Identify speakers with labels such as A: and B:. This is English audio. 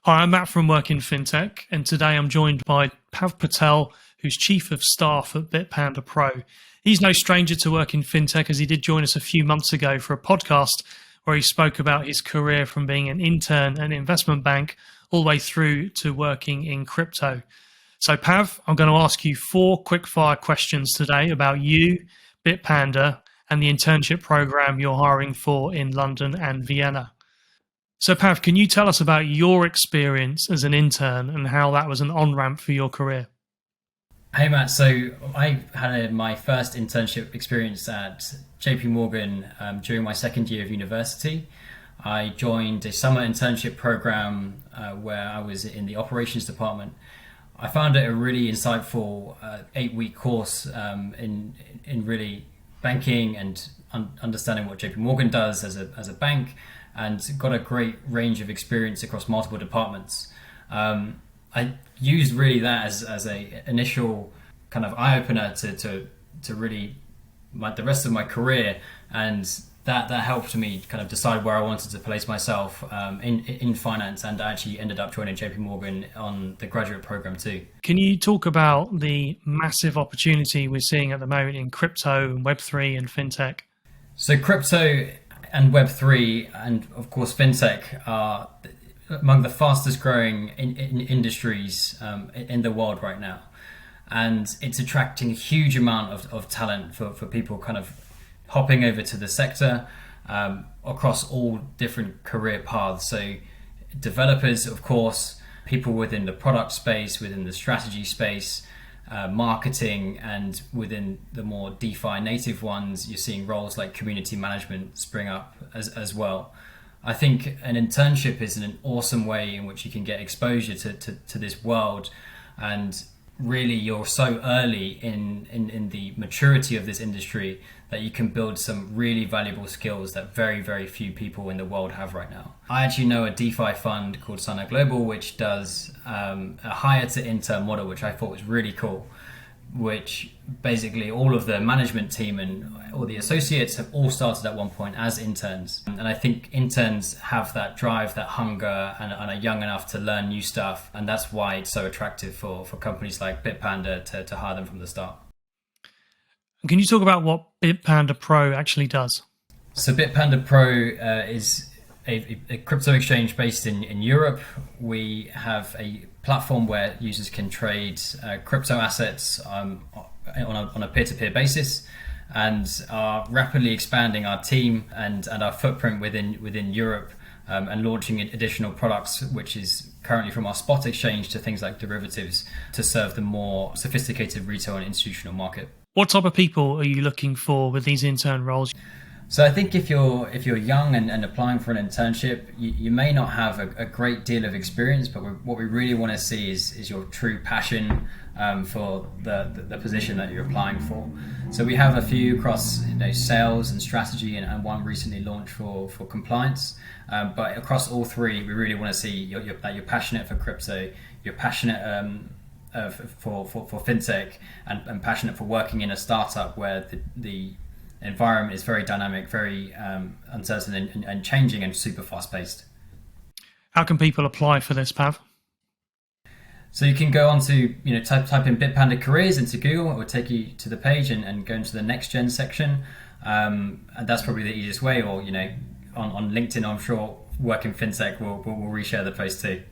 A: Hi, I'm Matt from Work in Fintech, and today I'm joined by Pav Patel, who's Chief of Staff at Bitpanda Pro. He's no stranger to work in Fintech, as he did join us a few months ago for a podcast where he spoke about his career from being an intern at an investment bank all the way through to working in crypto. So Pav, I'm going to ask you 4 quick-fire questions today about you, Bitpanda, and the internship program you're hiring for in London and Vienna. So Pav, can you tell us about your experience as an intern and how that was an on-ramp for your career?
B: Hey Matt, so I had my first internship experience at JP Morgan during my second year of university. I joined a summer internship program where I was in the operations department. I found it a really insightful 8-week course in really banking and understanding what JP Morgan does as a bank, and got a great range of experience across multiple departments. I used really that as a initial kind of eye opener to really the rest of my career, and that helped me kind of decide where I wanted to place myself in finance, and I actually ended up joining JP Morgan on the graduate program too.
A: Can you talk about the massive opportunity we're seeing at the moment in crypto and Web3 and Fintech?
B: So crypto and Web3 and of course Fintech are among the fastest growing in industries in the world right now. And it's attracting a huge amount of talent for people kind of hopping over to the sector across all different career paths. So developers, of course, people within the product space, within the strategy space, marketing, and within the more DeFi native ones, you're seeing roles like community management spring up as well. I think an internship is an awesome way in which you can get exposure to this world, and really you're so early in the maturity of this industry that you can build some really valuable skills that very, very few people in the world have right now. I actually know a DeFi fund called Sana Global, which does a hire to intern model, which I thought was really cool, which basically all of the management team and all the associates have all started at one point as interns. And I think interns have that drive, that hunger, and are young enough to learn new stuff. And that's why it's so attractive for companies like Bitpanda to hire them from the start.
A: Can you talk about what Bitpanda Pro actually does?
B: So Bitpanda Pro is a crypto exchange based in Europe. We have a platform where users can trade crypto assets on a peer-to-peer basis, and are rapidly expanding our team and our footprint within Europe, and launching additional products, which is currently from our spot exchange to things like derivatives, to serve the more sophisticated retail and institutional market.
A: What type of people are you looking for with these intern roles?
B: So I think if you're young and applying for an internship, you may not have a great deal of experience, but what we really want to see is your true passion for the position that you're applying for. So we have a few across sales and strategy, and one recently launched for compliance. But across all three, we really want to see that you're passionate for crypto, you're passionate for fintech, and passionate for working in a startup where the environment is very dynamic, very uncertain and changing, and super fast paced.
A: How can people apply for this, Pav?
B: So you can go on to type in Bitpanda careers into Google. It will take you to the page and go into the next gen section, and that's probably the easiest way. Or on LinkedIn, I'm sure Work in Fintech will reshare the post too.